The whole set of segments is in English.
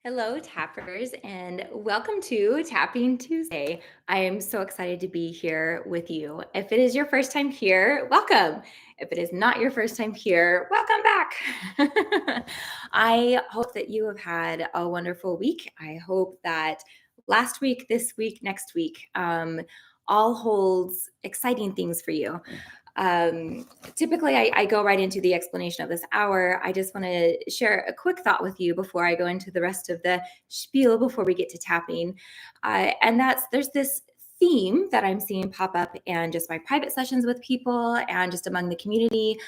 Hello, tappers, and welcome to Tapping Tuesday. I am so excited to be here with you. If it is your first time here, welcome. If it is not your first time here, welcome back. I hope that you have had a wonderful week. I hope that last week, this week, next week, all holds exciting things for you. Typically, I go right into the explanation of this hour. I just want to share a quick thought with you before I go into the rest of the spiel before we get to tapping. And that's there's this theme that I'm seeing pop up in just my private sessions with people and just among the community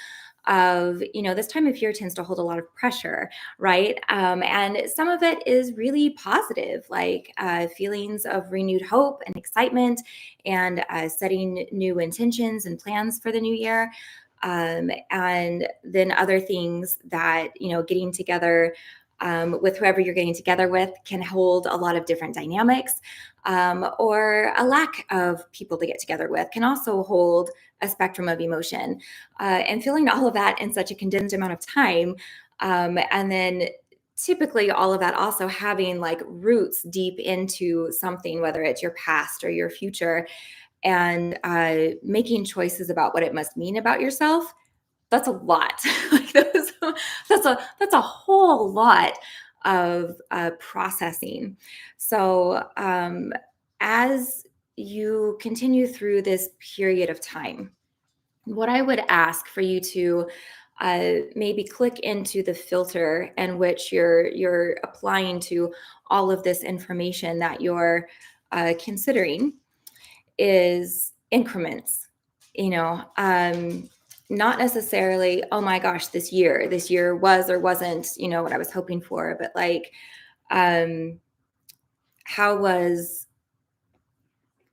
of, this time of year tends to hold a lot of pressure, right? And some of it is really positive, like feelings of renewed hope and excitement and setting new intentions and plans for the new year. And then other things that, getting together with whoever you're getting together with can hold a lot of different dynamics, or a lack of people to get together with can also hold a spectrum of emotion. And feeling all of that in such a condensed amount of time. And then typically all of that also having like roots deep into something, whether it's your past or your future, and making choices about what it must mean about yourself. That's a lot. Like that's a whole lot of processing. So as you continue through this period of time, what I would ask for you to maybe click into the filter in which you're applying to all of this information that you're considering is increments. You know, not necessarily, oh my gosh, this year was or wasn't, what I was hoping for, but like, um, how was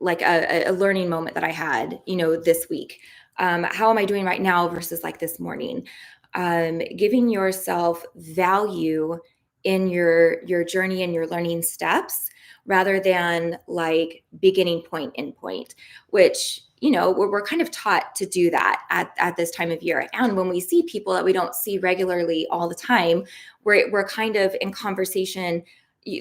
like a learning moment that I had, this week? How am I doing right now versus like this morning? Giving yourself value in your journey and your learning steps rather than like beginning point, end point, which we're kind of taught to do that at this time of year. And when we see people that we don't see regularly all the time, we're kind of in conversation,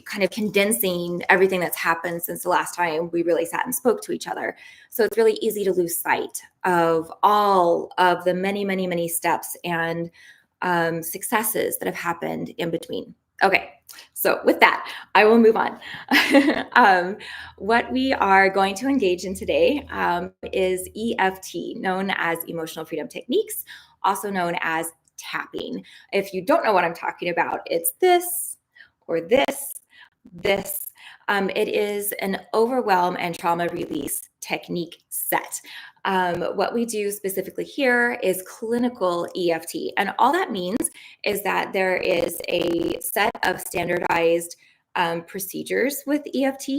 kind of condensing everything that's happened since the last time we really sat and spoke to each other. So it's really easy to lose sight of all of the many, many, many steps and successes that have happened in between. Okay, so with that, I will move on. What we are going to engage in today is EFT, known as Emotional Freedom Techniques, also known as tapping. If you don't know what I'm talking about, it's this or this. It is an overwhelm and trauma release technique set. What we do specifically here is clinical EFT. And all that means is that there is a set of standardized procedures with EFT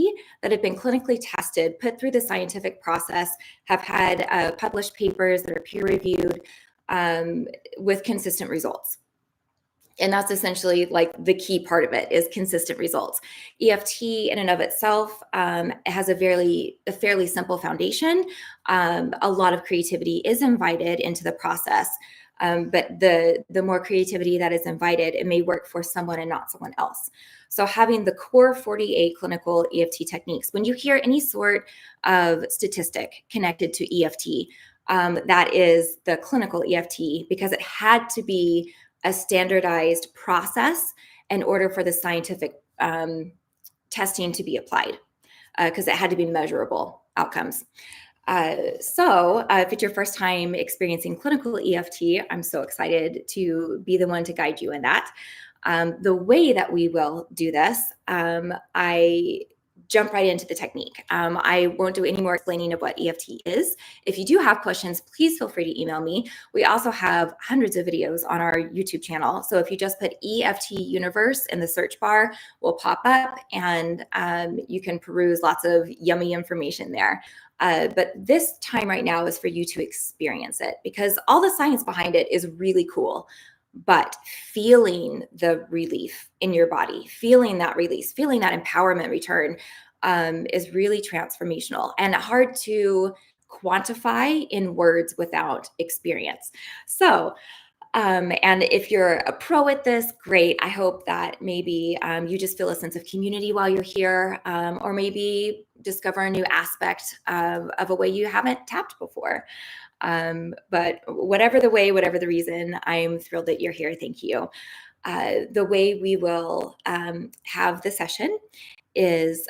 that have been clinically tested, put through the scientific process, have had published papers that are peer reviewed with consistent results. And that's essentially like the key part of it is consistent results. EFT in and of itself has a fairly simple foundation. A lot of creativity is invited into the process. But the more creativity that is invited, it may work for someone and not someone else. So having the core 48 clinical EFT techniques, when you hear any sort of statistic connected to EFT, that is the clinical EFT, because it had to be a standardized process in order for the scientific testing to be applied, because it had to be measurable outcomes. So if it's your first time experiencing clinical EFT, I'm so excited to be the one to guide you in that. The way that we will do this, I jump right into the technique. I won't do any more explaining of what EFT is. If you do have questions, please feel free to email me. We also have hundreds of videos on our YouTube channel. So if you just put EFT Universe in the search bar, will pop up, and you can peruse lots of yummy information there. But this time right now is for you to experience it, because all the science behind it is really cool. But feeling the relief in your body, feeling that release, feeling that empowerment return is really transformational and hard to quantify in words without experience. So And if you're a pro at this, great. I hope that maybe you just feel a sense of community while you're here, or maybe discover a new aspect of a way you haven't tapped before. But whatever the way, whatever the reason, I'm thrilled that you're here. Thank you. The way we will have the session is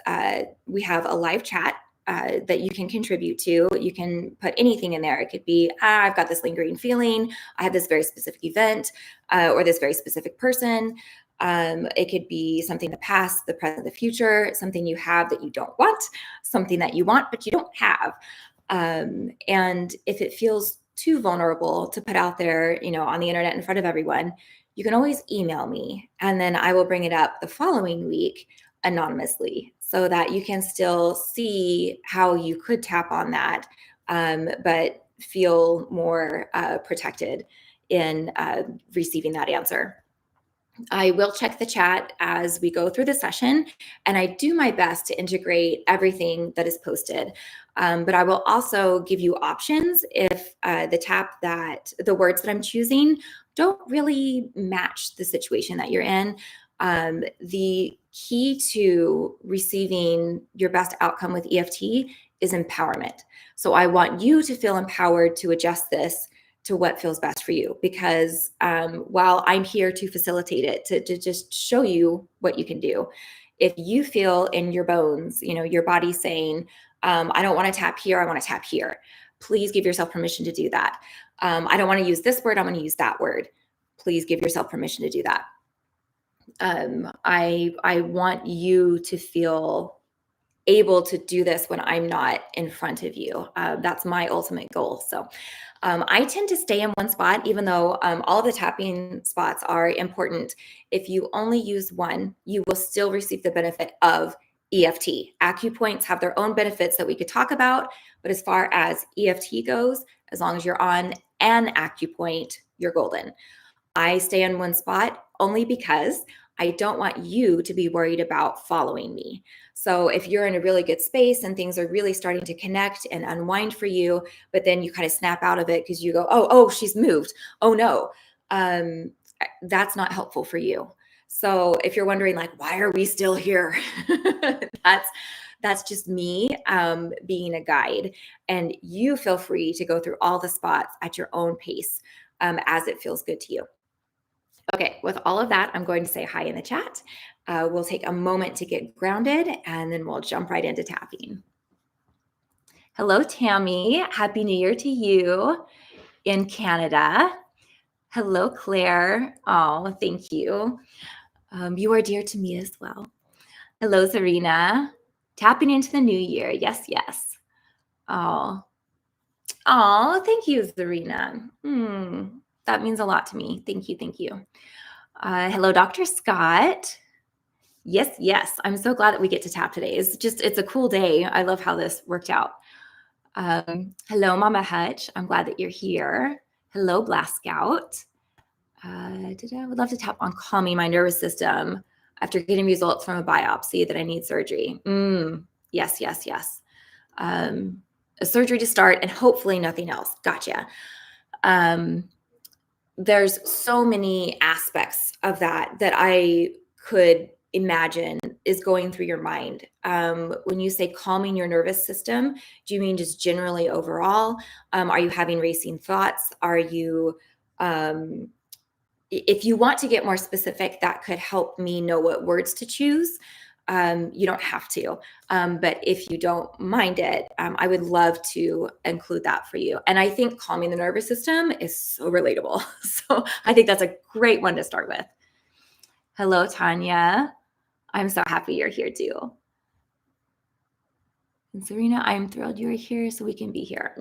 we have a live chat that you can contribute to. You can put anything in there. It could be, I've got this lingering feeling. I had this very specific event or this very specific person. It could be something in the past, the present, the future, something you have that you don't want, something that you want, but you don't have. And if it feels too vulnerable to put out there, on the internet in front of everyone, you can always email me and then I will bring it up the following week anonymously so that you can still see how you could tap on that, but feel more protected in receiving that answer. I will check the chat as we go through the session, and I do my best to integrate everything that is posted. But I will also give you options if the words that I'm choosing don't really match the situation that you're in. The key to receiving your best outcome with EFT is empowerment. So I want you to feel empowered to adjust this to what feels best for you, because while I'm here to facilitate it, to just show you what you can do, if you feel in your bones, your body saying, I don't want to tap here, I want to tap here, please give yourself permission to do that. I don't want to use this word, I'm going to use that word. Please give yourself permission to do that. I want you to feel able to do this when I'm not in front of you. That's my ultimate goal. So I tend to stay in one spot, even though all of the tapping spots are important. If you only use one, you will still receive the benefit of EFT. Acupoints have their own benefits that we could talk about, but as far as EFT goes, as long as you're on an acupoint, you're golden. I stay in one spot only because I don't want you to be worried about following me. So if you're in a really good space and things are really starting to connect and unwind for you, but then you kind of snap out of it because you go, oh, she's moved. Oh no, that's not helpful for you. So if you're wondering, like, why are we still here? That's just me being a guide, and you feel free to go through all the spots at your own pace as it feels good to you. Okay, with all of that, I'm going to say hi in the chat. We'll take a moment to get grounded, and then we'll jump right into tapping. Hello, Tammy. Happy New Year to you in Canada. Hello, Claire. Oh, thank you. You are dear to me as well. Hello, Zarina. Tapping into the new year. Yes, yes. Oh, thank you, Zarina. That means a lot to me. Thank you, thank you. Hello, Dr. Scott. Yes, yes. I'm so glad that we get to tap today. It's a cool day. I love how this worked out. Hello, Mama Hutch. I'm glad that you're here. Hello, Blast Scout. I would love to tap on calming my nervous system after getting results from a biopsy that I need surgery. Yes, yes, yes. A surgery to start and hopefully nothing else. Gotcha. There's so many aspects of that I could imagine is going through your mind. When you say calming your nervous system, do you mean just generally overall? Are you having racing thoughts? Are you, if you want to get more specific, that could help me know what words to choose. You don't have to, but if you don't mind it, I would love to include that for you. And I think calming the nervous system is so relatable. So I think that's a great one to start with. Hello, Tanya. I'm so happy you're here too. And Serena, I'm thrilled you're here so we can be here.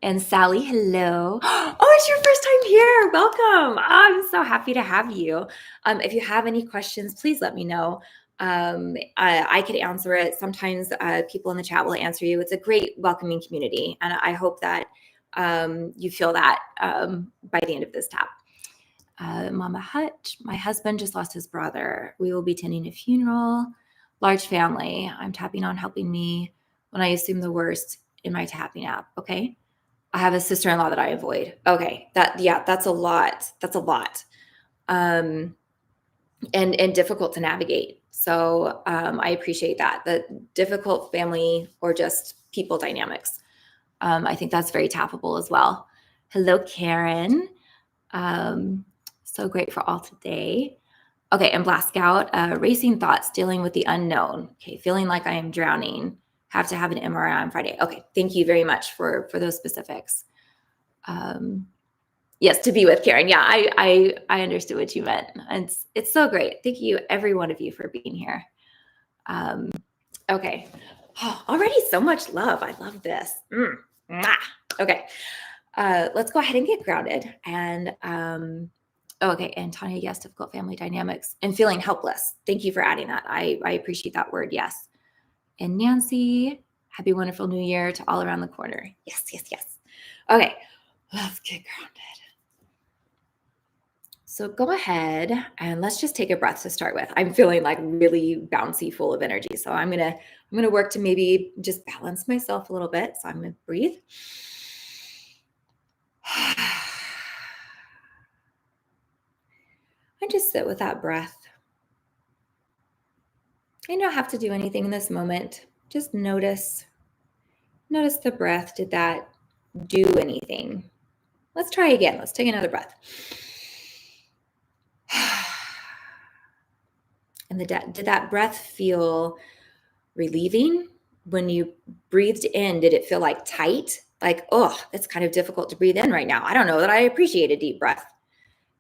And Sally, hello. Oh, it's your first time here. Welcome. I'm so happy to have you. If you have any questions, please let me know. I could answer it. Sometimes people in the chat will answer you. It's a great welcoming community. And I hope that you feel that by the end of this tap. Mama Hutch, my husband just lost his brother. We will be attending a funeral. Large family. I'm tapping on helping me when I assume the worst in my tapping app. Okay. I have a sister-in-law that I avoid. Okay, that's a lot. That's a lot. And difficult to navigate. So I appreciate that. The difficult family or just people dynamics. I think that's very tappable as well. Hello, Karen. So great for all today. Okay, and blast out, racing thoughts, dealing with the unknown. Okay, feeling like I am drowning. Have to have an MRI on Friday. Okay, thank you very much for those specifics. Yes, to be with Karen. Yeah, I understood what you meant. And it's so great. Thank you, every one of you, for being here. Okay. Oh, already so much love. I love this. Okay. Let's go ahead and get grounded. And okay. And Tanya, yes, difficult family dynamics and feeling helpless. Thank you for adding that. I appreciate that word. Yes. And Nancy, happy, wonderful new year to all around the corner. Yes, yes, yes. Okay. Let's get grounded. So go ahead and let's just take a breath to start with. I'm feeling like really bouncy, full of energy. So I'm gonna work to maybe just balance myself a little bit. So I'm gonna breathe. And just sit with that breath. You don't have to do anything in this moment. Just notice the breath. Did that do anything? Let's try again. Let's take another breath. And did that breath feel relieving? When you breathed in, did it feel like tight? Like, oh, it's kind of difficult to breathe in right now. I don't know that I appreciate a deep breath.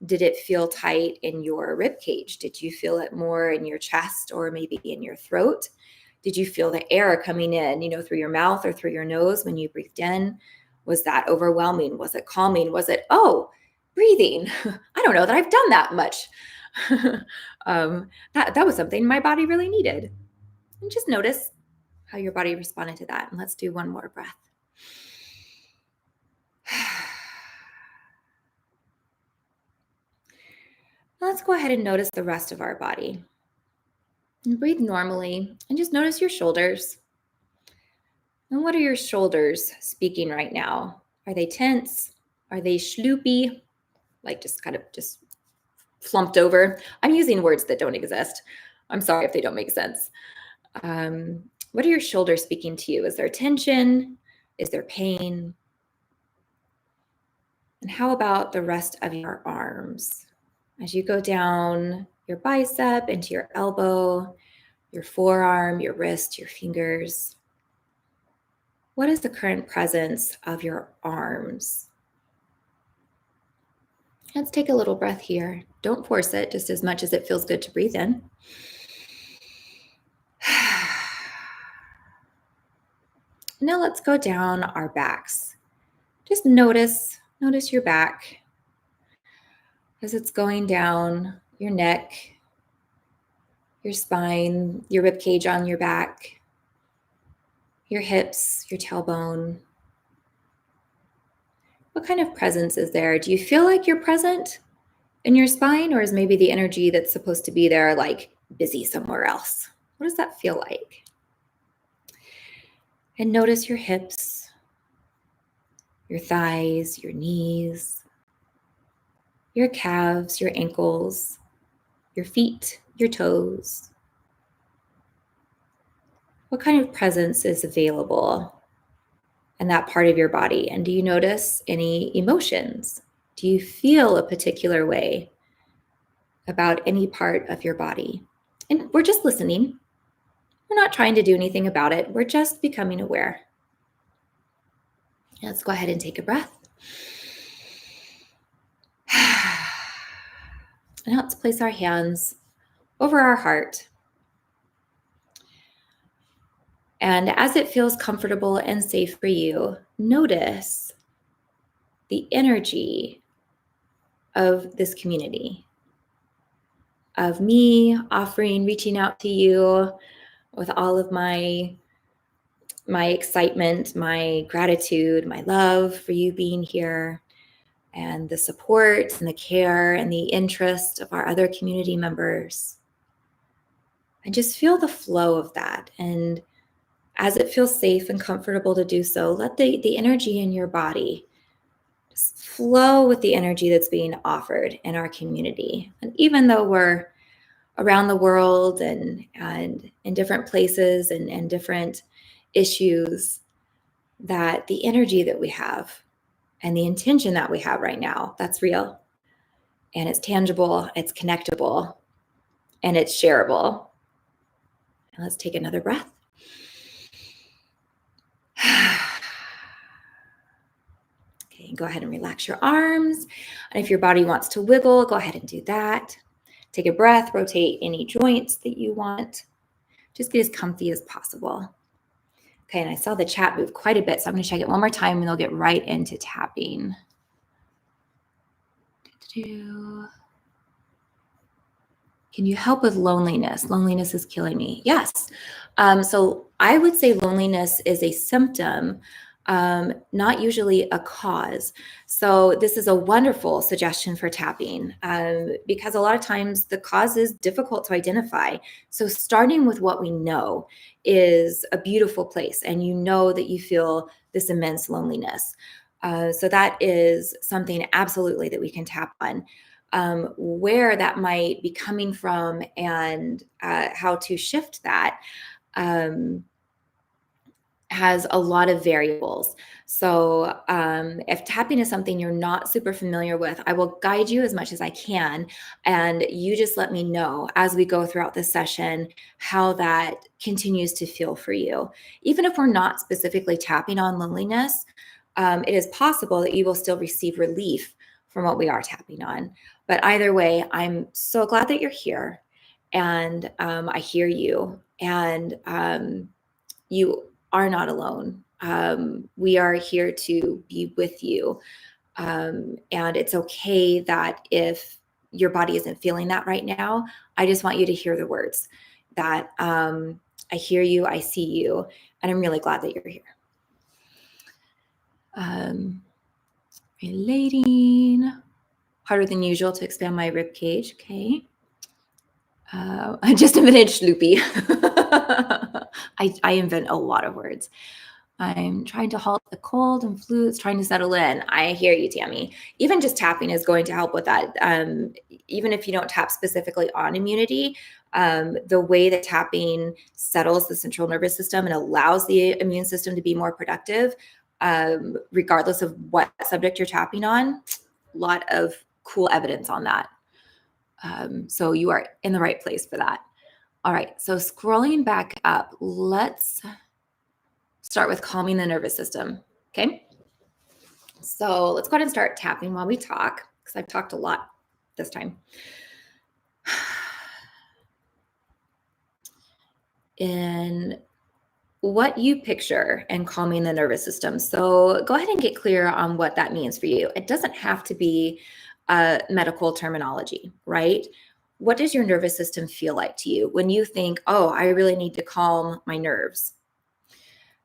Did it feel tight in your rib cage? Did you feel it more in your chest or maybe in your throat? Did you feel the air coming in, through your mouth or through your nose when you breathed in? Was that overwhelming? Was it calming? Was it, breathing? I don't know that I've done that much. That was something my body really needed. And just notice how your body responded to that. And let's do one more breath. Let's go ahead and notice the rest of our body. And breathe normally and just notice your shoulders. And what are your shoulders speaking right now? Are they tense? Are they schloopy? Like just kind of just flumped over? I'm using words that don't exist. I'm sorry if they don't make sense. What are your shoulders speaking to you? Is there tension? Is there pain? And how about the rest of your arms? As you go down your bicep into your elbow, your forearm, your wrist, your fingers, what is the current presence of your arms? Let's take a little breath here. Don't force it, just as much as it feels good to breathe in. Now let's go down our backs. Just notice your back as it's going down your neck, your spine, your rib cage on your back, your hips, your tailbone. What kind of presence is there? Do you feel like you're present in your spine, or is maybe the energy that's supposed to be there like busy somewhere else? What does that feel like? And notice your hips, your thighs, your knees, your calves, your ankles, your feet, your toes. What kind of presence is available in that part of your body? And do you notice any emotions? Do you feel a particular way about any part of your body? And we're just listening. We're not trying to do anything about it. We're just becoming aware. Let's go ahead and take a breath. And let's place our hands over our heart. And as it feels comfortable and safe for you, notice the energy of this community, of me reaching out to you with all of my excitement, my gratitude, my love for you being here, and the support and the care and the interest of our other community members. And just feel the flow of that and As it feels safe and comfortable to do so, let the energy in your body just flow with the energy that's being offered in our community. And even though we're around the world and in different places and different issues, that the energy that we have and the intention that we have right now, that's real and it's tangible, it's connectable, and it's shareable. And let's take another breath. Okay, go ahead and relax your arms. And if your body wants to wiggle, go ahead and do that. Take a breath, rotate any joints that you want. Just get as comfy as possible. Okay, and I saw the chat move quite a bit, so I'm going to check it one more time and they'll get right into tapping. Can you help with loneliness? Loneliness is killing me. Yes. So I would say loneliness is a symptom, not usually a cause. So this is a wonderful suggestion for tapping because a lot of times the cause is difficult to identify. So starting with what we know is a beautiful place, and you know that you feel this immense loneliness. So that is something absolutely that we can tap on. Where that might be coming from and how to shift that has a lot of variables. So if tapping is something you're not super familiar with, I will guide you as much as I can. And you just let me know as we go throughout the session how that continues to feel for you. Even if we're not specifically tapping on loneliness, it is possible that you will still receive relief from what we are tapping on. But either way, I'm so glad that you're here, and I hear you, and you are not alone. We are here to be with you, and it's okay that if your body isn't feeling that right now, I just want you to hear the words that I hear you, I see you, and I'm really glad that you're here. Relating. Harder than usual to expand my rib cage. Okay. Just a minute, loopy. I invent a lot of words. I'm trying to halt the cold and flu. It's trying to settle in. I hear you, Tammy. Even just tapping is going to help with that. Even if you don't tap specifically on immunity, the way that tapping settles the central nervous system and allows the immune system to be more productive, regardless of what subject you're tapping on, a lot of cool evidence on that. So you are in the right place for that. All right, so scrolling back up, let's start with calming the nervous system, okay? So let's go ahead and start tapping while we talk, because I've talked a lot this time. In what you picture in calming the nervous system. So go ahead and get clear on what that means for you. It doesn't have to be medical terminology, right? What does your nervous system feel like to you when you think, oh, I really need to calm my nerves?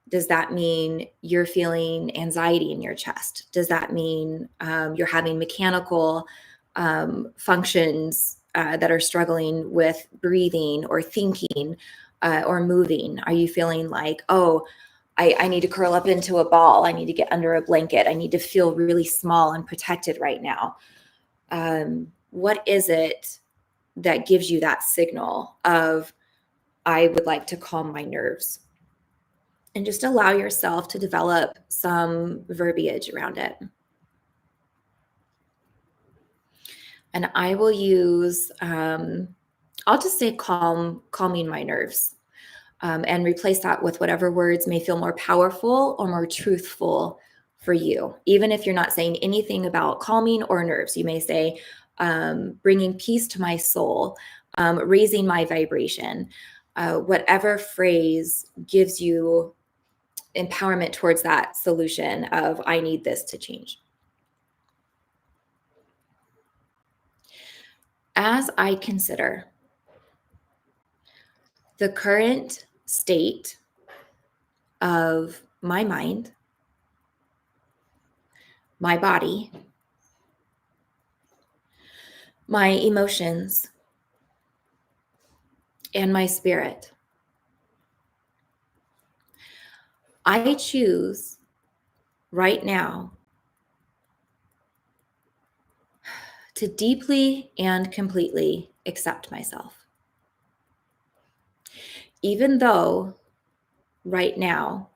Does that mean you're feeling anxiety in your chest? Does that mean you're having mechanical functions that are struggling with breathing or thinking or moving? Are you feeling like, oh, I need to curl up into a ball. I need to get under a blanket. I need to feel really small and protected right now. What is it that gives you that signal of, I would like to calm my nerves? And just allow yourself to develop some verbiage around it. And I will use, I'll just say calming my nerves, and replace that with whatever words may feel more powerful or more truthful for you. Even if you're not saying anything about calming or nerves, you may say, bringing peace to my soul, raising my vibration, whatever phrase gives you empowerment towards that solution of, I need this to change. As I consider the current state of my mind, my body, my emotions, and my spirit, I choose right now to deeply and completely accept myself. Even though right now,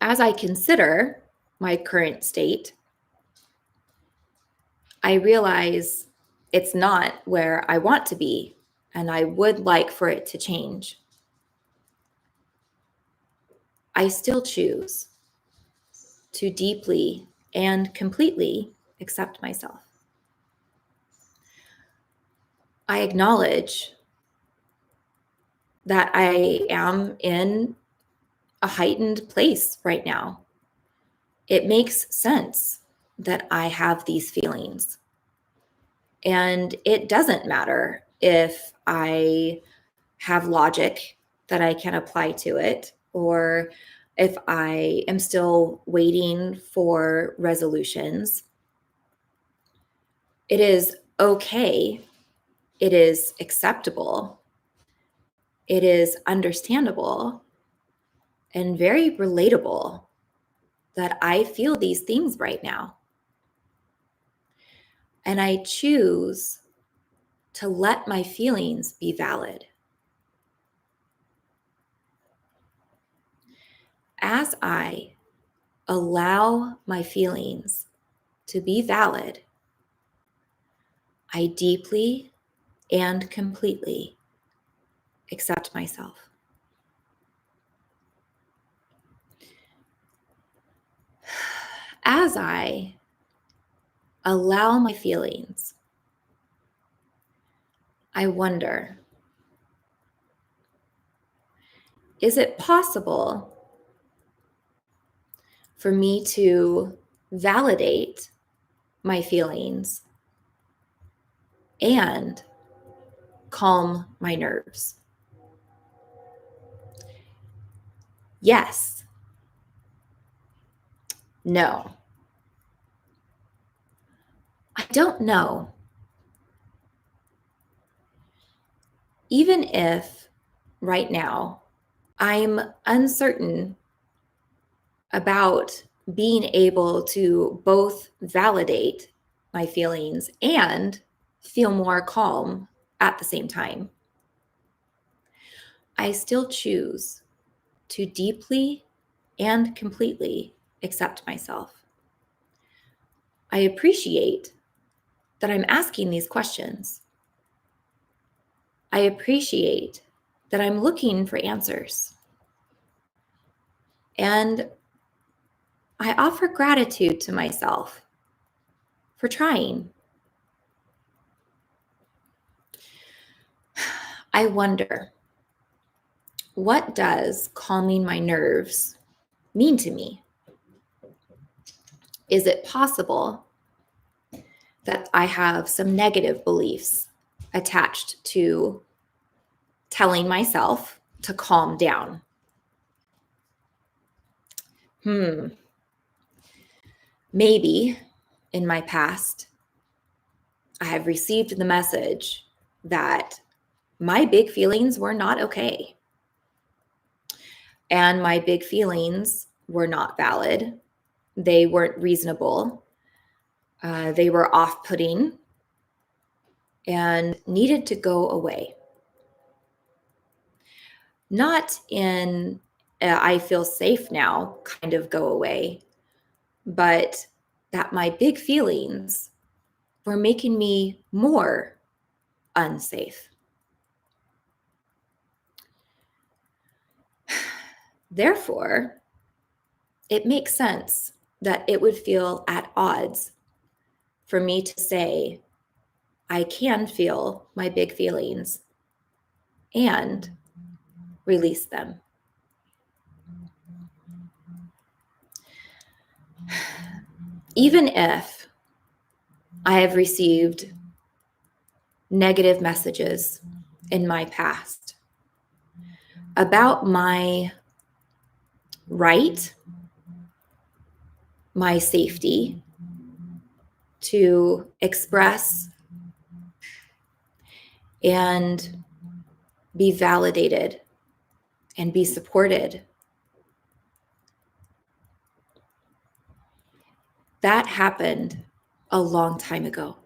as I consider my current state, I realize it's not where I want to be, and I would like for it to change. I still choose to deeply and completely accept myself. I acknowledge that I am in a heightened place right now. It makes sense that I have these feelings. And it doesn't matter if I have logic that I can apply to it, or if I am still waiting for resolutions. It is okay. It is acceptable. It is understandable and very relatable that I feel these things right now. And I choose to let my feelings be valid. As I allow my feelings to be valid, I deeply and completely accept myself. As I allow my feelings, I wonder, is it possible for me to validate my feelings and calm my nerves? Yes. No. I don't know. Even if right now I'm uncertain about being able to both validate my feelings and feel more calm at the same time, I still choose to deeply and completely accept myself. I appreciate that I'm asking these questions. I appreciate that I'm looking for answers. And I offer gratitude to myself for trying. I wonder, what does calming my nerves mean to me? Is it possible that I have some negative beliefs attached to telling myself to calm down? Maybe in my past, I have received the message that my big feelings were not okay. And my big feelings were not valid. They weren't reasonable. They were off-putting and needed to go away. Not in I feel safe now kind of go away, but that my big feelings were making me more unsafe. Therefore, it makes sense that it would feel at odds for me to say, I can feel my big feelings and release them. Even if I have received negative messages in my past about my right, my safety to express and be validated and be supported That happened a long time ago.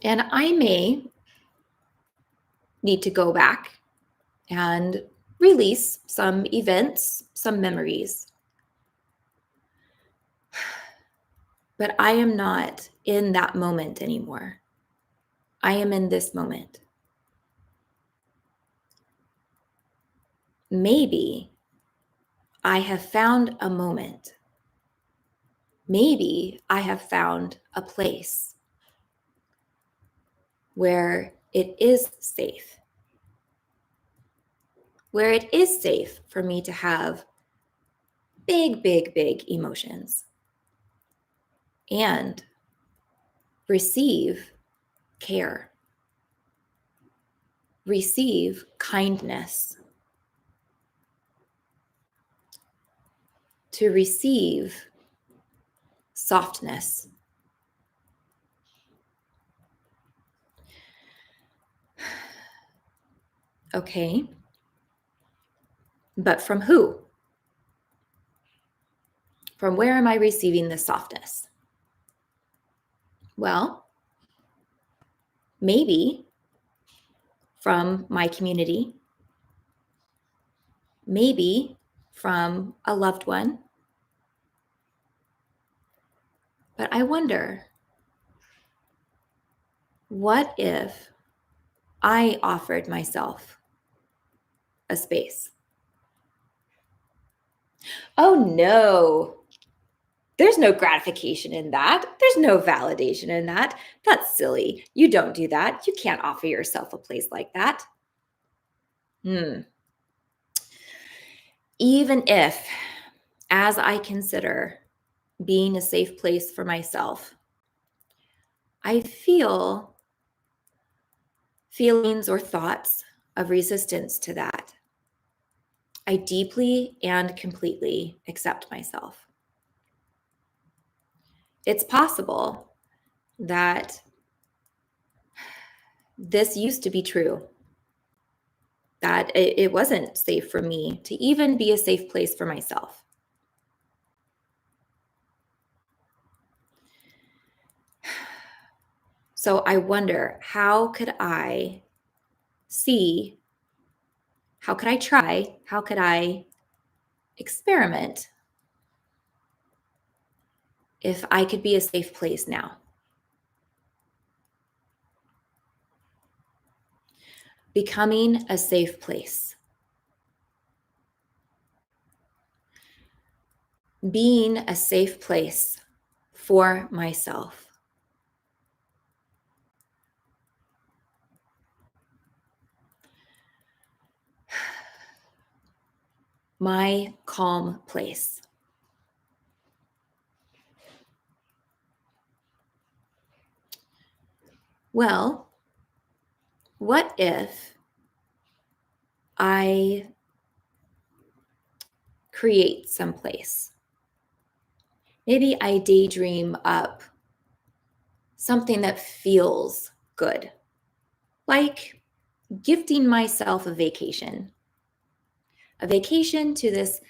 And I may need to go back and release some events, some memories. But I am not in that moment anymore. I am in this moment. Maybe I have found a moment. Maybe I have found a place where it is safe, where it is safe for me to have big, big, big emotions and receive care, receive kindness, to receive softness. Okay. But from who? From where am I receiving this softness? Well, maybe from my community, maybe from a loved one. But I wonder, what if I offered myself a space? Oh no, there's no gratification in that. There's no validation in that. That's silly. You don't do that. You can't offer yourself a place like that. Even if, as I consider being a safe place for myself, I feel feelings or thoughts of resistance to that, I deeply and completely accept myself. It's possible that this used to be true, that it wasn't safe for me to even be a safe place for myself. So I wonder, how could I see, how could I try, how could I experiment if I could be a safe place now? Becoming a safe place. Being a safe place for myself. My calm place. Well, what if I create some place? Maybe I daydream up something that feels good, like gifting myself a vacation to this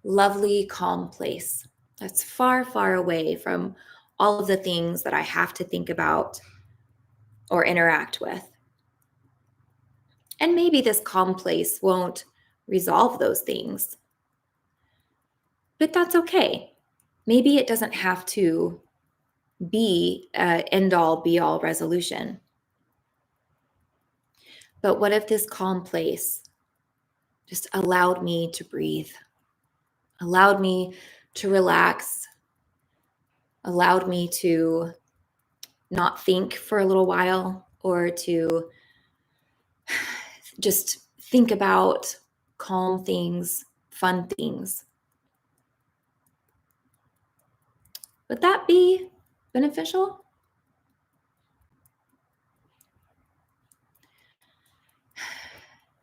lovely, calm place that's far, far away from all of the things that I have to think about or interact with. And maybe this calm place won't resolve those things, but that's okay. Maybe it doesn't have to be an end all be all resolution. But what if this calm place just allowed me to breathe, allowed me to relax, allowed me to not think for a little while, or to just think about calm things, fun things? Would that be beneficial?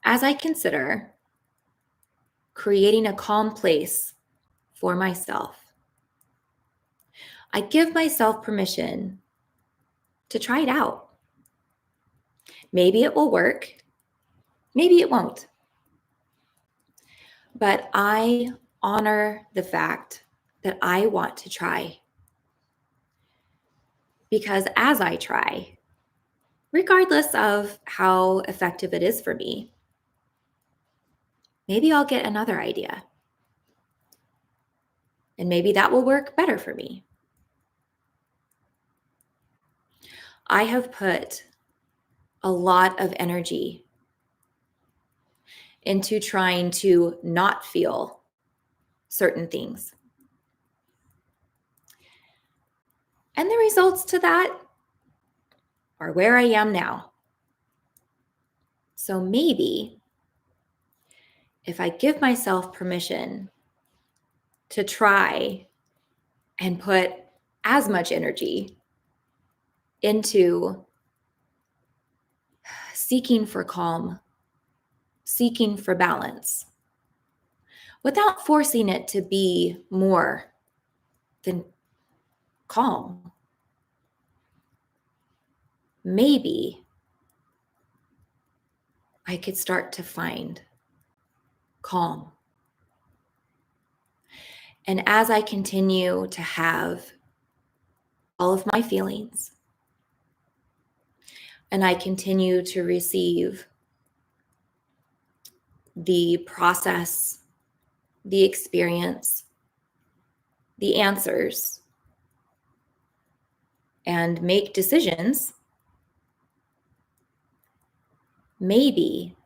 As I consider creating a calm place for myself, I give myself permission to try it out. Maybe it will work, maybe it won't. But I honor the fact that I want to try. Because as I try, regardless of how effective it is for me, maybe I'll get another idea. And maybe that will work better for me. I have put a lot of energy into trying to not feel certain things. And the results to that are where I am now. So maybe if I give myself permission to try and put as much energy into seeking for calm, seeking for balance, without forcing it to be more than calm, maybe I could start to find calm. And as I continue to have all of my feelings, and I continue to receive the process, the experience, the answers, and make decisions, maybe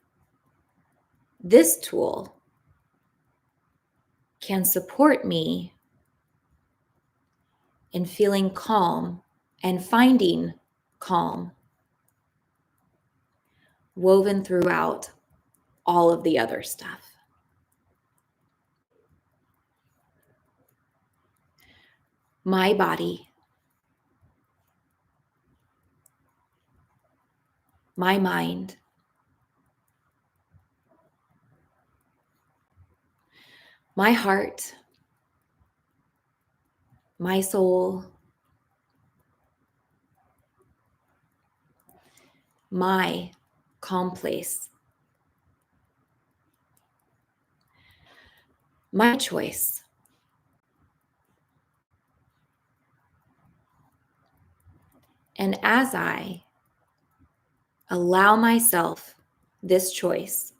this tool can support me in feeling calm and finding calm woven throughout all of the other stuff. My body, my mind, my heart, my soul, my calm place, my choice. And as I allow myself this choice,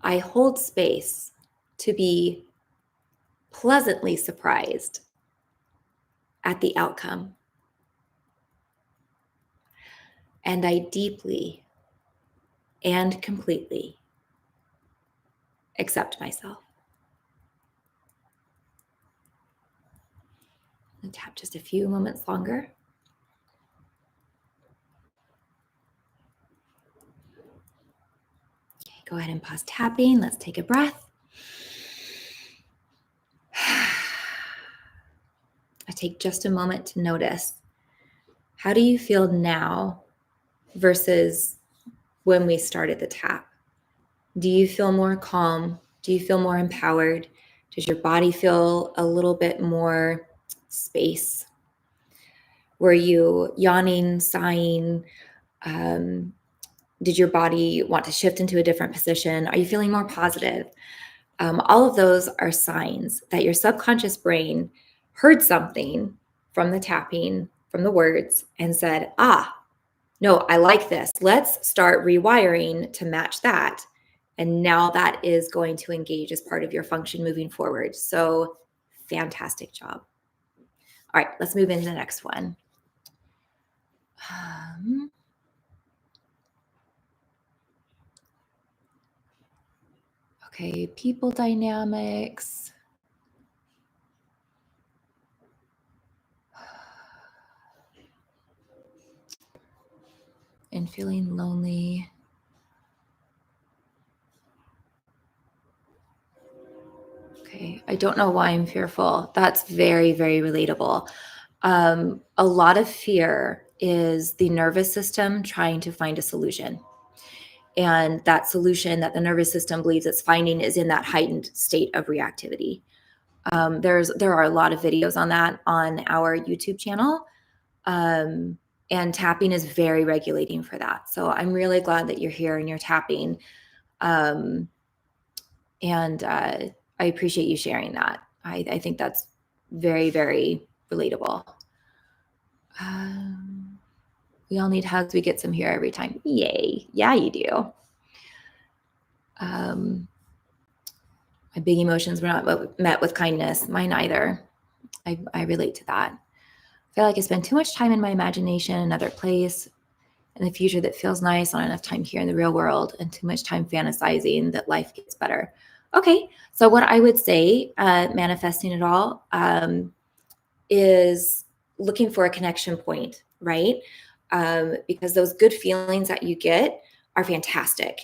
I hold space to be pleasantly surprised at the outcome. And I deeply and completely accept myself. And tap just a few moments longer. Okay, go ahead and pause tapping. Let's take a breath. I take just a moment to notice, how do you feel now versus when we started the tap? Do you feel more calm? Do you feel more empowered? Does your body feel a little bit more space? Were you yawning, sighing? Did your body want to shift into a different position? Are you feeling more positive? All of those are signs that your subconscious brain heard something from the tapping, from the words, and said, no, I like this. Let's start rewiring to match that. And now that is going to engage as part of your function moving forward. So fantastic job. All right, let's move into the next one. Okay, people dynamics. And feeling lonely. Okay, I don't know why I'm fearful. That's very, very relatable. A lot of fear is the nervous system trying to find a solution. And that solution that the nervous system believes it's finding is in that heightened state of reactivity. There are a lot of videos on that on our YouTube channel. And tapping is very regulating for that. So I'm really glad that you're here and you're tapping. And I appreciate you sharing that. I think that's very, very relatable. We all need hugs. We get some here every time. Yay. Yeah, you do. My big emotions were not met with kindness. Mine either. I relate to that. I feel like I spend too much time in my imagination, another place, in the future that feels nice, not enough time here in the real world, and too much time fantasizing that life gets better. Okay, so what I would say, manifesting it all, is looking for a connection point, right? Because those good feelings that you get are fantastic.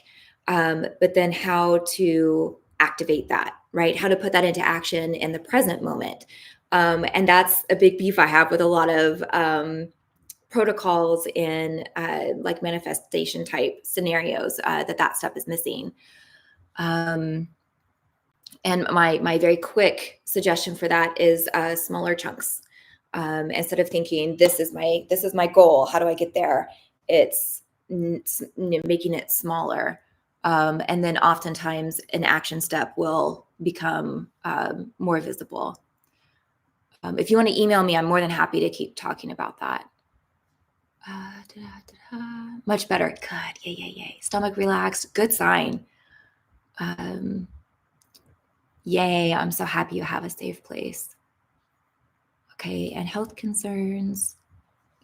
But then how to activate that, right? How to put that into action in the present moment. And that's a big beef I have with a lot of protocols in like manifestation type scenarios, that stuff is missing. And my very quick suggestion for that is smaller chunks. Instead of thinking this is my goal, how do I get there? It's making it smaller, and then oftentimes an action step will become more visible. If you want to email me, I'm more than happy to keep talking about that. Much better. Good. Yay. Stomach relaxed. Good sign. Yay. I'm so happy you have a safe place. Okay. And health concerns.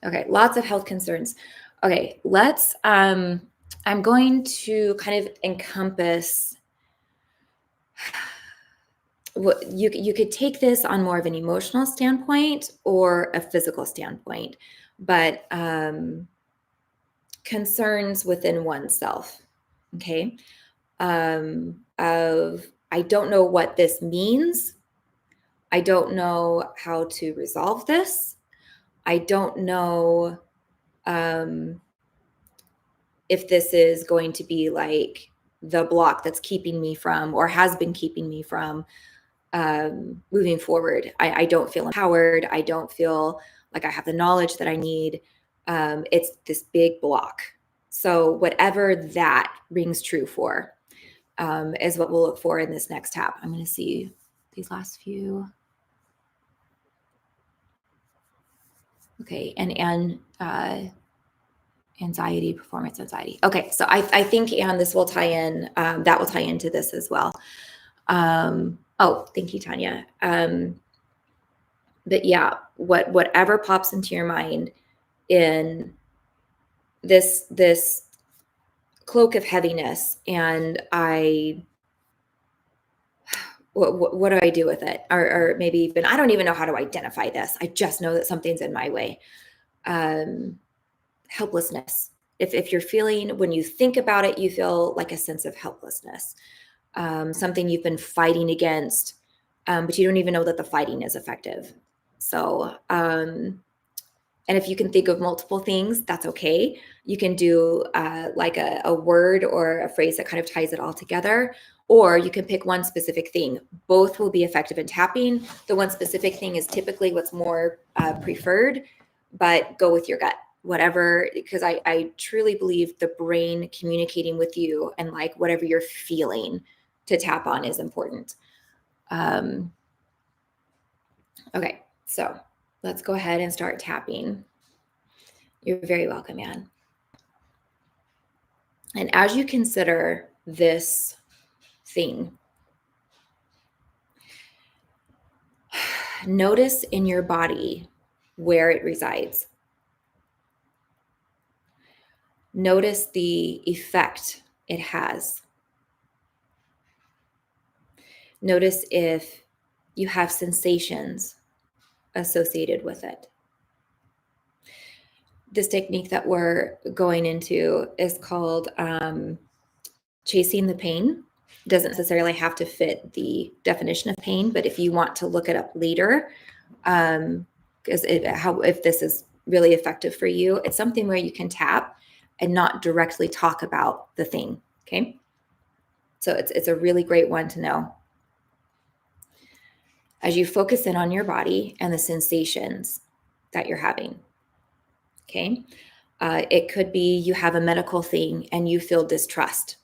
Okay. Lots of health concerns. Okay. I'm going to kind of encompass what you could take this on more of an emotional standpoint or a physical standpoint, but concerns within oneself. Okay. Of I don't know what this means. I don't know how to resolve this. I don't know if this is going to be like the block that's keeping me from or has been keeping me from moving forward. I don't feel empowered. I don't feel like I have the knowledge that I need. It's this big block. So whatever that rings true for is what we'll look for in this next tap. I'm going to see these last few. Okay, and anxiety, performance anxiety. Okay, so I think, and this will tie in, that will tie into this as well. Oh, thank you, Tanya. But yeah, whatever pops into your mind in this cloak of heaviness, and what do I do with it? Or maybe even, I don't even know how to identify this. I just know that something's in my way. Helplessness. If you're feeling, when you think about it, you feel like a sense of helplessness, something you've been fighting against, but you don't even know that the fighting is effective. So, and if you can think of multiple things, that's okay. You can do like a word or a phrase that kind of ties it all together, or you can pick one specific thing. Both will be effective in tapping. The one specific thing is typically what's more preferred, but go with your gut, whatever, because I truly believe the brain communicating with you and like whatever you're feeling to tap on is important. Okay, so let's go ahead and start tapping. You're very welcome, Anne. And as you consider this thing, notice in your body where it resides. Notice the effect it has. Notice if you have sensations associated with it. This technique that we're going into is called chasing the pain. It doesn't necessarily have to fit the definition of pain, but if you want to look it up later, because if this is really effective for you, it's something where you can tap and not directly talk about the thing. Okay, so it's a really great one to know. As you focus in on your body and the sensations that you're having. Okay. It could be you have a medical thing and you feel distrust.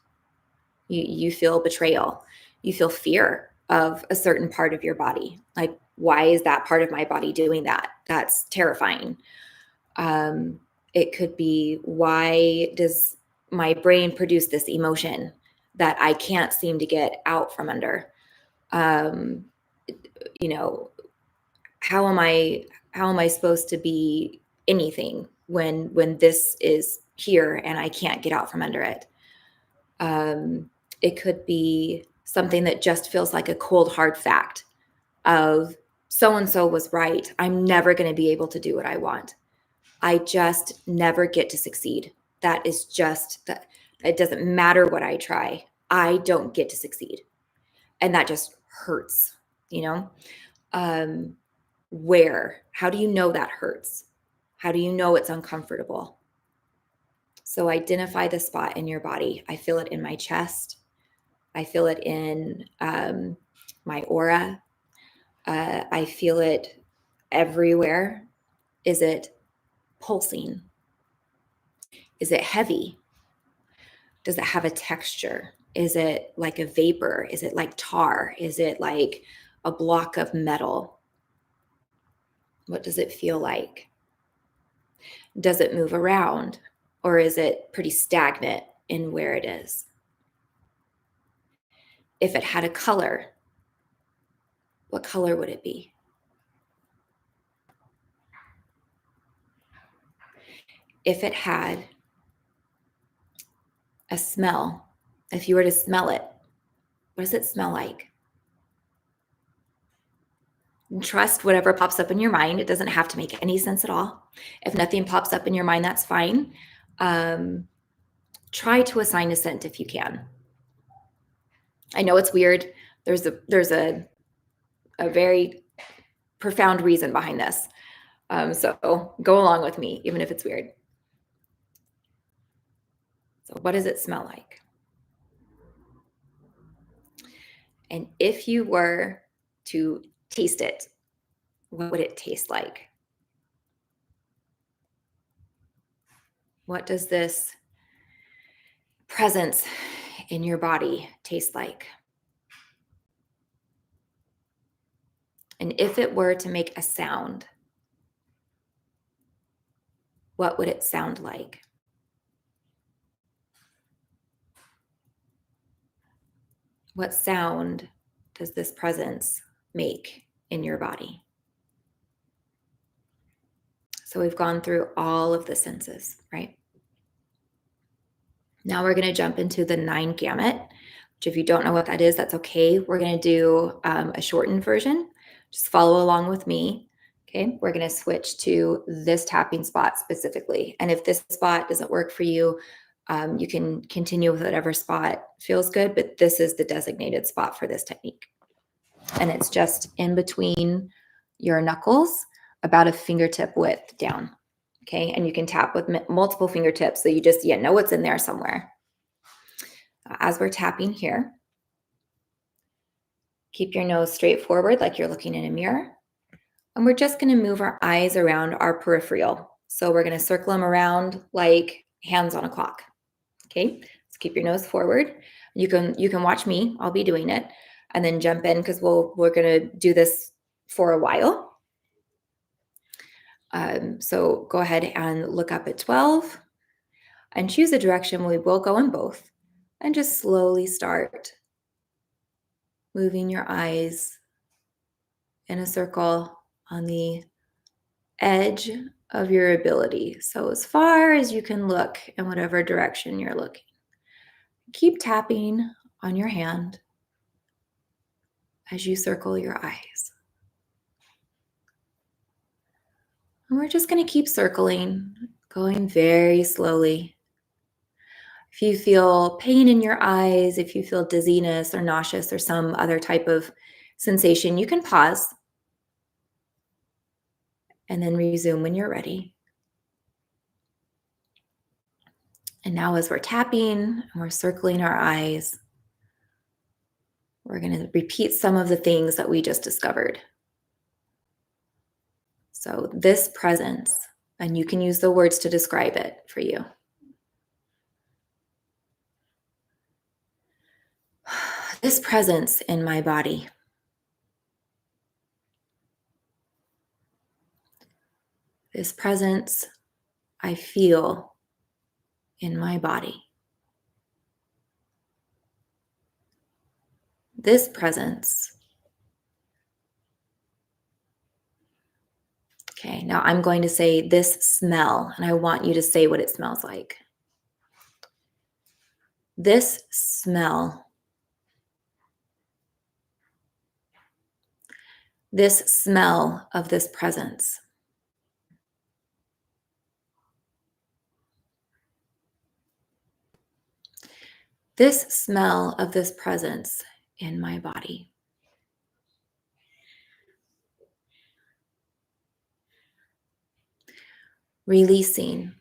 You feel betrayal. You feel fear. of a certain part of your body. Like, why is that part of my body doing that? That's terrifying. It could be, why does my brain produce this emotion that I can't seem to get out from under? You know, how am I supposed to be anything when this is here and I can't get out from under it? It could be something that just feels like a cold hard fact of, so and so was right. I'm never going to be able to do what I want. I just never get to succeed. That is just that. It doesn't matter what I try. I don't get to succeed. And that just hurts, you know? How do you know that hurts? How do you know it's uncomfortable? So identify the spot in your body. I feel it in my chest. I feel it in my aura. I feel it everywhere. Is it pulsing? Is it heavy? Does it have a texture? Is it like a vapor? Is it like tar? Is it like a block of metal? What does it feel like? Does it move around, or is it pretty stagnant in where it is? If it had a color, what color would it be? If it had a smell, if you were to smell it, what does it smell like? Trust whatever pops up in your mind. It doesn't have to make any sense at all. If nothing pops up in your mind, that's fine. Try to assign a scent if you can. I know it's weird. There's a very profound reason behind this. So go along with me, even if it's weird. So what does it smell like? And if you were to taste it, what would it taste like? What does this presence in your body taste like? And if it were to make a sound, what would it sound like? What sound does this presence make in your body? So we've gone through all of the senses, right? Now we're going to jump into the 9 gamut, which, if you don't know what that is, that's okay. We're going to do a shortened version. Just follow along with me. Okay, we're going to switch to this tapping spot specifically. And if this spot doesn't work for you, you can continue with whatever spot feels good, but this is the designated spot for this technique. And it's just in between your knuckles, about a fingertip width down. Okay, and you can tap with multiple fingertips, so you just know what's in there somewhere. As we're tapping here, keep your nose straight forward like you're looking in a mirror. And we're just going to move our eyes around our peripheral. So we're going to circle them around like hands on a clock. Okay, so keep your nose forward. You can watch me. I'll be doing it, and then jump in, because we're going to do this for a while. So go ahead and look up at 12 and choose a direction. We will go in both, and just slowly start moving your eyes in a circle on the edge of your ability. So as far as you can look in whatever direction you're looking. Keep tapping on your hand as you circle your eyes. And we're just going to keep circling, going very slowly. If you feel pain in your eyes, if you feel dizziness or nauseous or some other type of sensation, you can pause and then resume when you're ready. And now, as we're tapping and we're circling our eyes, we're going to repeat some of the things that we just discovered. So this presence, and you can use the words to describe it for you. this presence in my body. This presence I feel in my body. This presence. Okay, now I'm going to say this smell, and I want you to say what it smells like. This smell. This smell of this presence. This smell of this presence in my body. Releasing.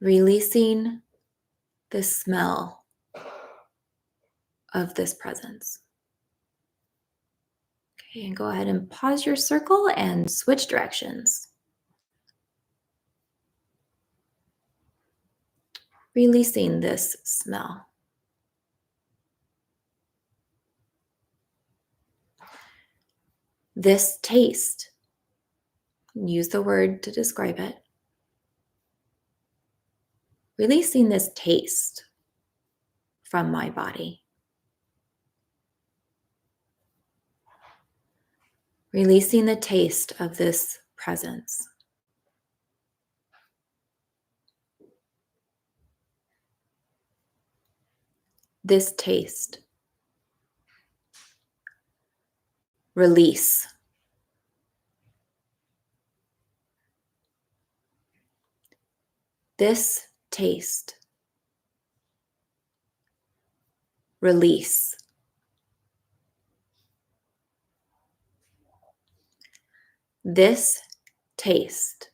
Releasing the smell of this presence. Okay, and go ahead and pause your circle and switch directions. Releasing this smell. This taste. Use the word to describe it. Releasing this taste from my body. Releasing the taste of this presence. This taste. Release. This taste. Release. This taste.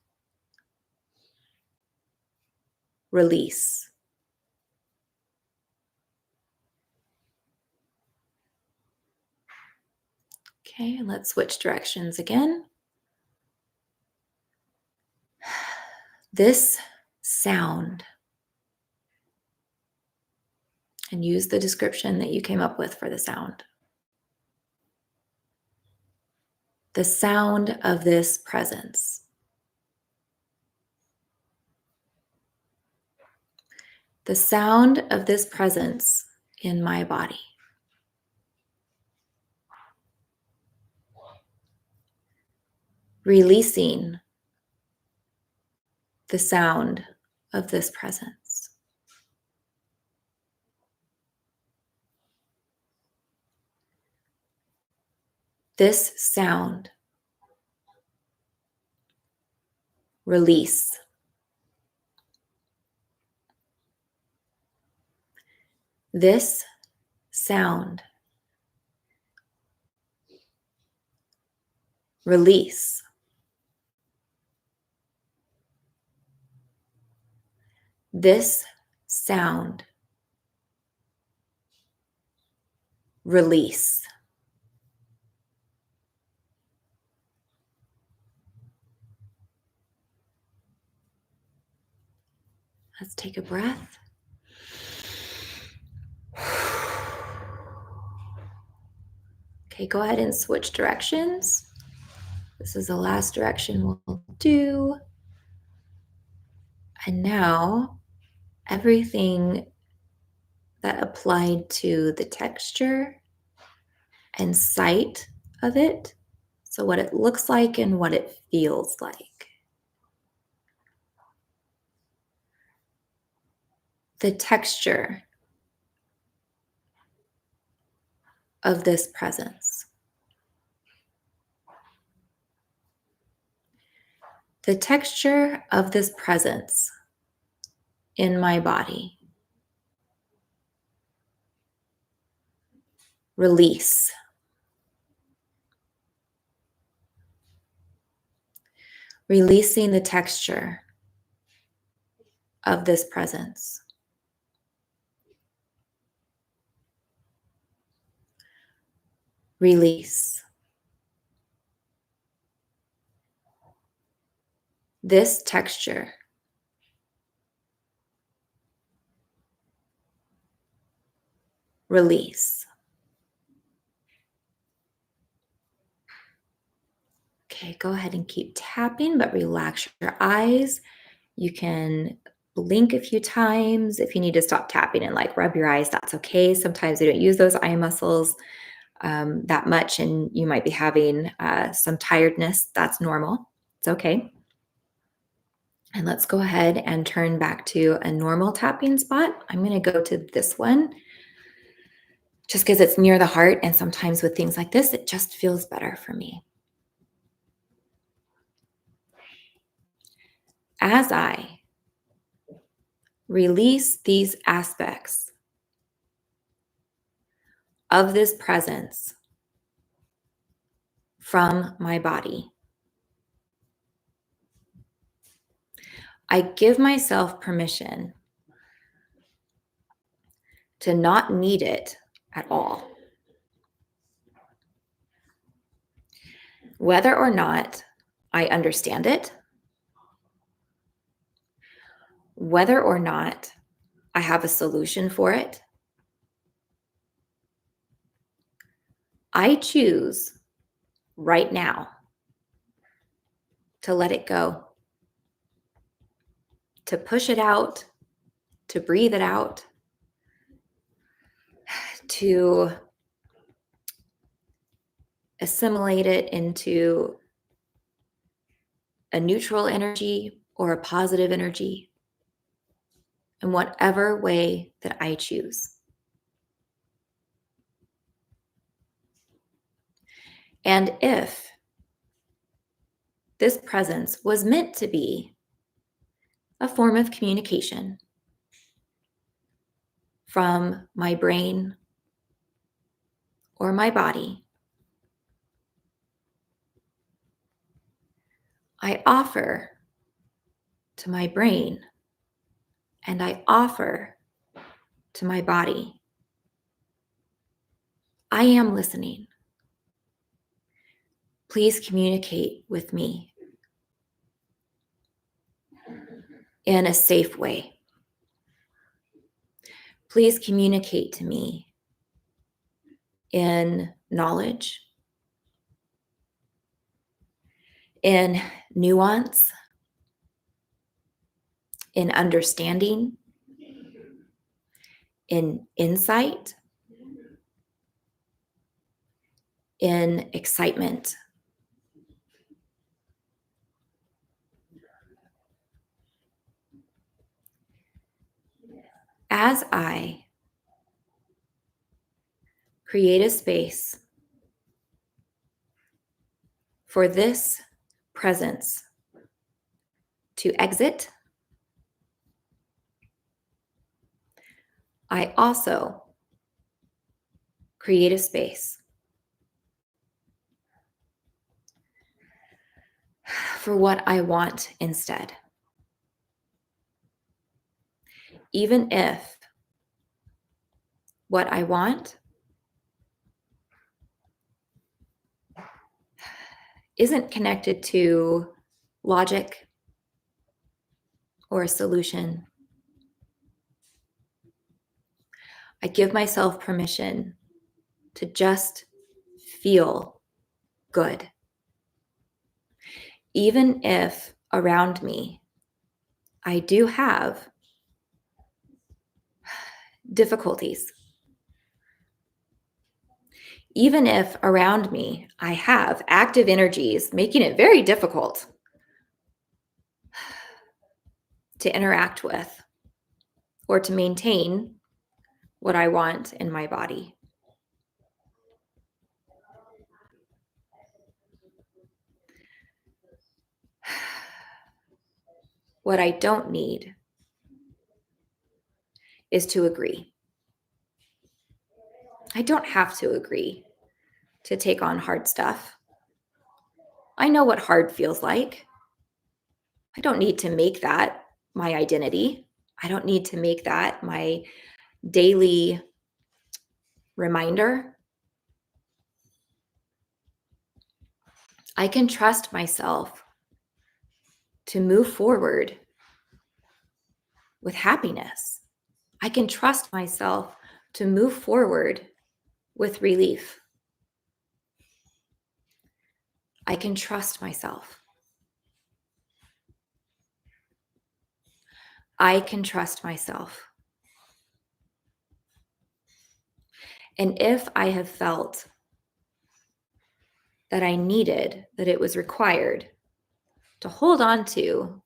Release. Okay, and let's switch directions again. This sound. And use the description that you came up with for the sound. The sound of this presence. The sound of this presence in my body. Releasing the sound of this presence. This sound. Release. This sound. Release. This sound. Release. Let's take a breath. Okay, go ahead and switch directions. This is the last direction we'll do. And now, everything that applied to the texture and sight of it, so what it looks like and what it feels like. The texture of this presence. The texture of this presence in my body. Release. Releasing the texture of this presence. Release. This texture release. Okay, go ahead and keep tapping, but relax your eyes. You can blink a few times. If you need to stop tapping and like rub your eyes, that's okay. Sometimes we don't use those eye muscles that much, and you might be having some tiredness. That's normal. It's okay. And let's go ahead and turn back to a normal tapping spot. I'm going to go to this one just because it's near the heart. And sometimes with things like this, it just feels better for me. As I release these aspects of this presence from my body, I give myself permission to not need it at all. Whether or not I understand it, whether or not I have a solution for it, I choose right now to let it go, to push it out, to breathe it out, to assimilate it into a neutral energy or a positive energy in whatever way that I choose. And if this presence was meant to be a form of communication from my brain or my body, I offer to my brain and I offer to my body, I am listening. Please communicate with me in a safe way. Please communicate to me in knowledge, in nuance, in understanding, in insight, in excitement. As I create a space for this presence to exit, I also create a space for what I want instead. Even if what I want isn't connected to logic or a solution, I give myself permission to just feel good. Even if around me I do have difficulties. Even if around me I have active energies making it very difficult to interact with or to maintain what I want in my body. What I don't need is to agree. I don't have to agree to take on hard stuff. I know what hard feels like. I don't need to make that my identity. I don't need to make that my daily reminder. I can trust myself to move forward with happiness. I can trust myself to move forward with relief. I can trust myself. I can trust myself. And if I have felt that I needed, that it was required to hold on to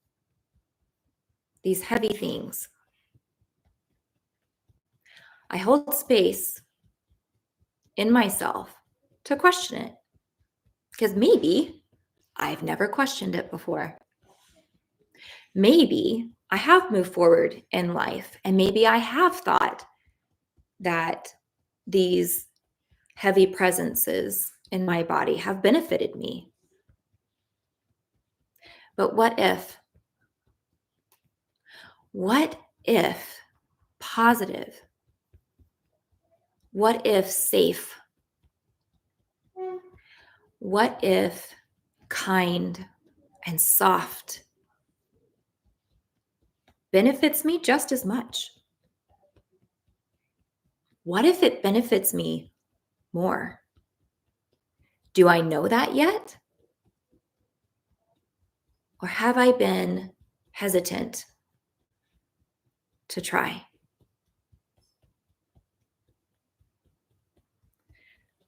these heavy things, I hold space in myself to question it. Because maybe I've never questioned it before. Maybe I have moved forward in life, and maybe I have thought that these heavy presences in my body have benefited me. But what if positive? What if safe? What if kind and soft benefits me just as much? What if it benefits me more? Do I know that yet? Or have I been hesitant to try?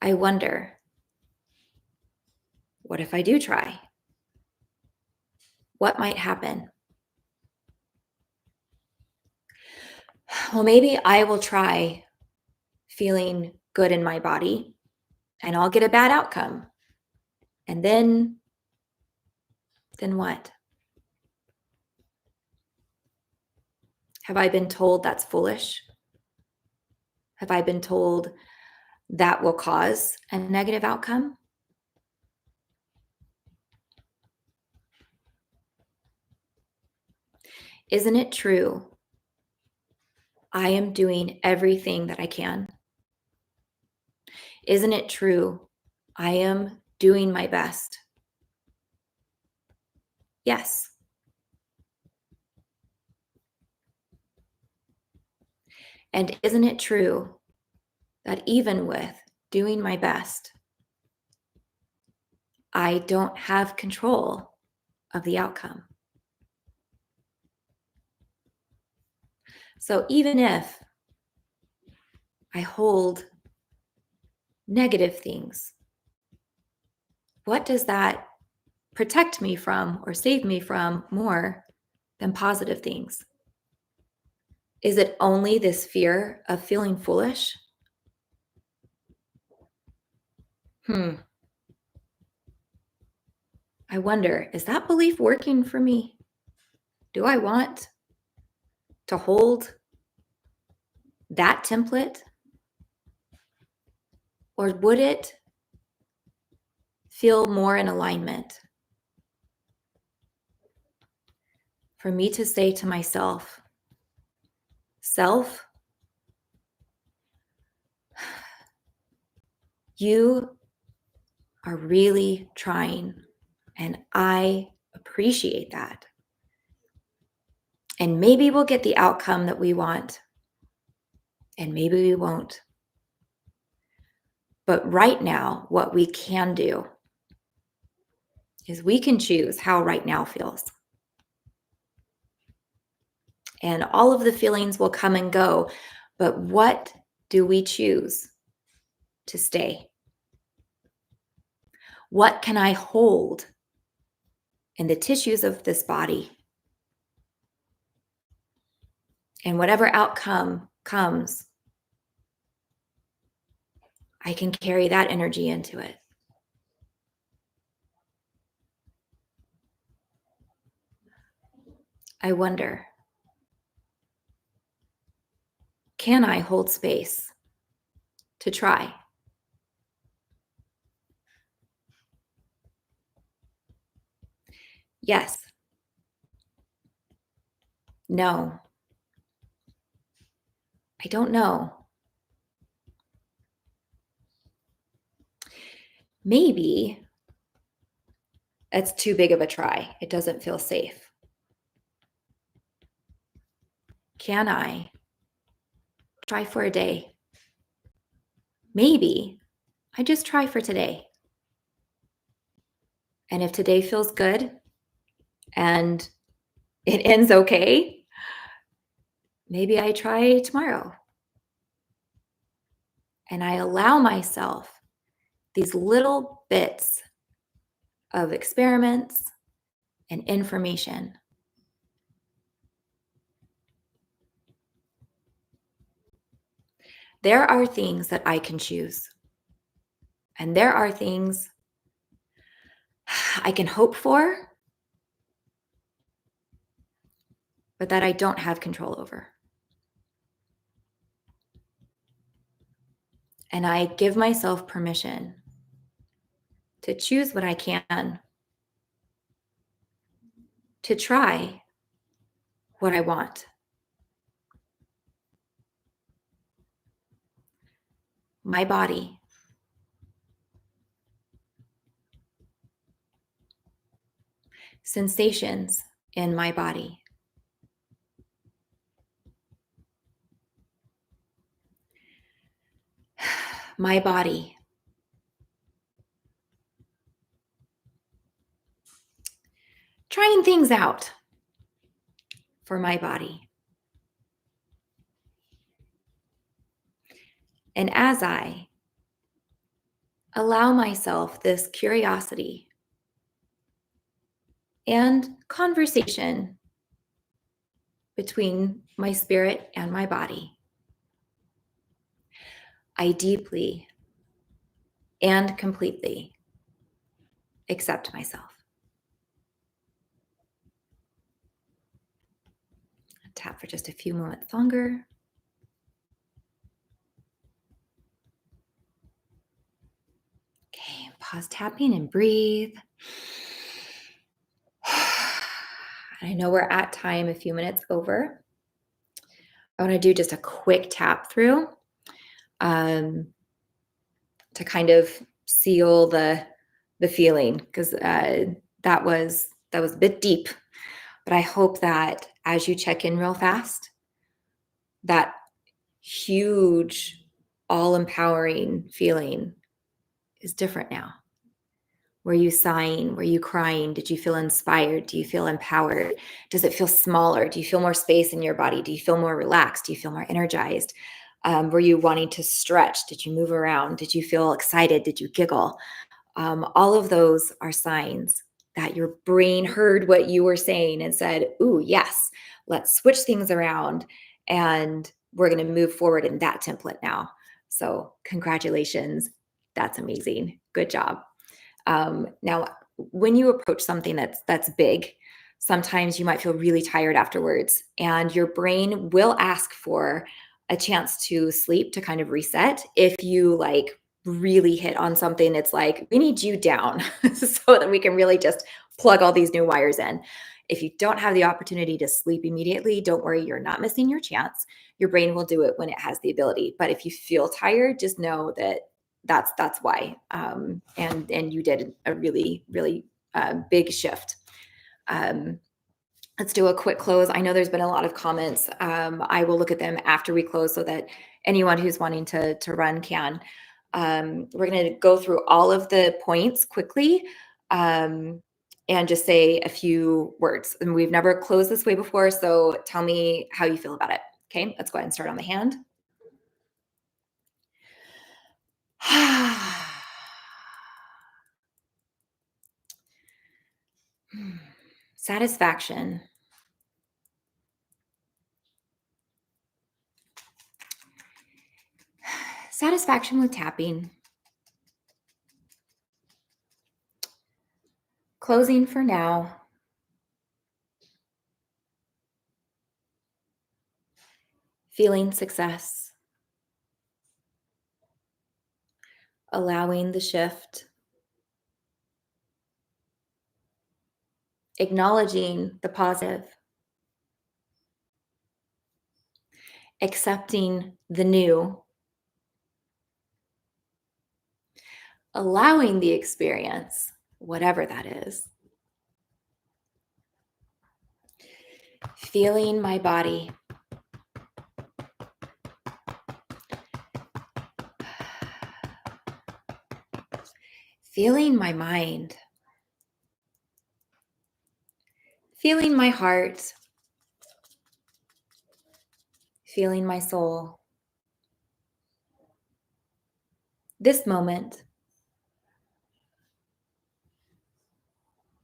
I wonder, what if I do try? What might happen? Well, maybe I will try feeling good in my body and I'll get a bad outcome. And then what? Have I been told that's foolish? Have I been told that will cause a negative outcome? Isn't it true? I am doing everything that I can. Isn't it true? I am doing my best. Yes. And isn't it true that even with doing my best, I don't have control of the outcome? So even if I hold negative things, what does that protect me from or save me from more than positive things? Is it only this fear of feeling foolish? I wonder, is that belief working for me? Do I want to hold that template? Or would it feel more in alignment for me to say to myself, self, you are really trying, and I appreciate that. And maybe we'll get the outcome that we want, and maybe we won't. But right now, what we can do is we can choose how right now feels. And all of the feelings will come and go, but what do we choose to stay? What can I hold in the tissues of this body? And whatever outcome comes, I can carry that energy into it. I wonder, can I hold space to try? Yes. No. I don't know. Maybe it's too big of a try. It doesn't feel safe. Can I try for a day? maybe I just try for today. And if today feels good and it ends okay, maybe I try tomorrow. And I allow myself these little bits of experiments and information. There are things that I can choose, and there are things I can hope for, but that I don't have control over. And I give myself permission to choose what I can, to try what I want. My body, sensations in my body, my body, trying things out for my body. And as I allow myself this curiosity and conversation between my spirit and my body, I deeply and completely accept myself. Tap for just a few moments longer. Okay, pause tapping and breathe. I know we're at time, a few minutes over. I want to do just a quick tap through to kind of seal the feeling, because that was a bit deep. But I hope that as you check in real fast, that huge, all empowering feeling is different now. Were you sighing? Were you crying? Did you feel inspired? Do you feel empowered? Does it feel smaller? Do you feel more space in your body? Do you feel more relaxed? Do you feel more energized? Were you wanting to stretch? Did you move around? Did you feel excited? Did you giggle? All of those are signs that your brain heard what you were saying and said, ooh, yes, let's switch things around. And we're going to move forward in that template now. So congratulations. That's amazing. Good job. Now, when you approach something that's big, sometimes you might feel really tired afterwards, and your brain will ask for a chance to sleep, to kind of reset. If you like really hit on something, it's like, we need you down so that we can really just plug all these new wires in. If you don't have the opportunity to sleep immediately, don't worry, you're not missing your chance. Your brain will do it when it has the ability. But if you feel tired, just know that that's why. And you did a really big shift. Let's do a quick close. I know there's been a lot of comments. I will look at them after we close so that anyone who's wanting to run can. We're going to go through all of the points quickly and just say a few words. And we've never closed this way before, so tell me how you feel about it. Okay, let's go ahead and start on the hand. Satisfaction. Satisfaction with tapping. Closing for now. Feeling success. Allowing the shift. Acknowledging the positive. Accepting the new. Allowing the experience, whatever that is. Feeling my body. feeling my mind, feeling my heart, feeling my soul. This moment,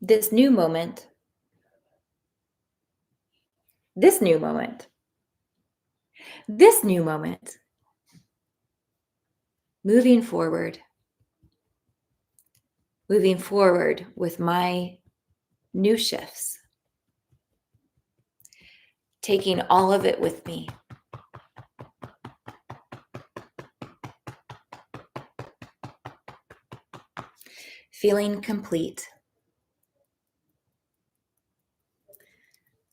this new moment, this new moment, this new moment, moving forward, moving forward with my new shifts, taking all of it with me. Feeling complete,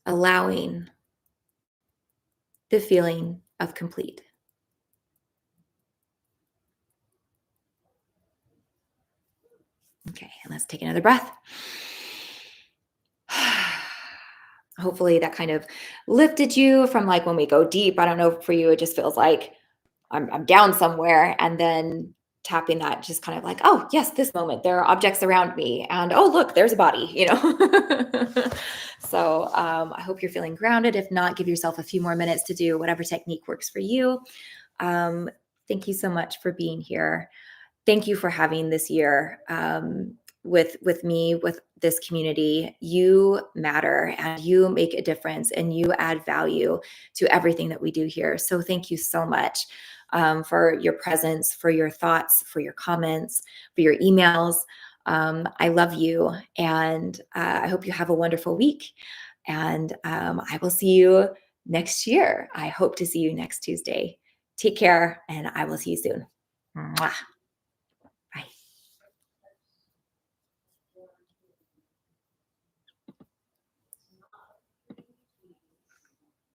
allowing the feeling of complete. Okay, and let's take another breath. Hopefully that kind of lifted you from like when we go deep. I don't know, for you, it just feels like I'm down somewhere, and then tapping that just kind of like, oh yes, this moment, there are objects around me, and oh look, there's a body, So I hope you're feeling grounded. If not, give yourself a few more minutes to do whatever technique works for you. um, thank you so much for being here. Thank you for having this year, with me, with this community. You matter, and you make a difference, and you add value to everything that we do here. So thank you so much, for your presence, for your thoughts, for your comments, for your emails. I love you, and I hope you have a wonderful week. And I will see you next year. I hope to see you next Tuesday. Take care, and I will see you soon. Mwah.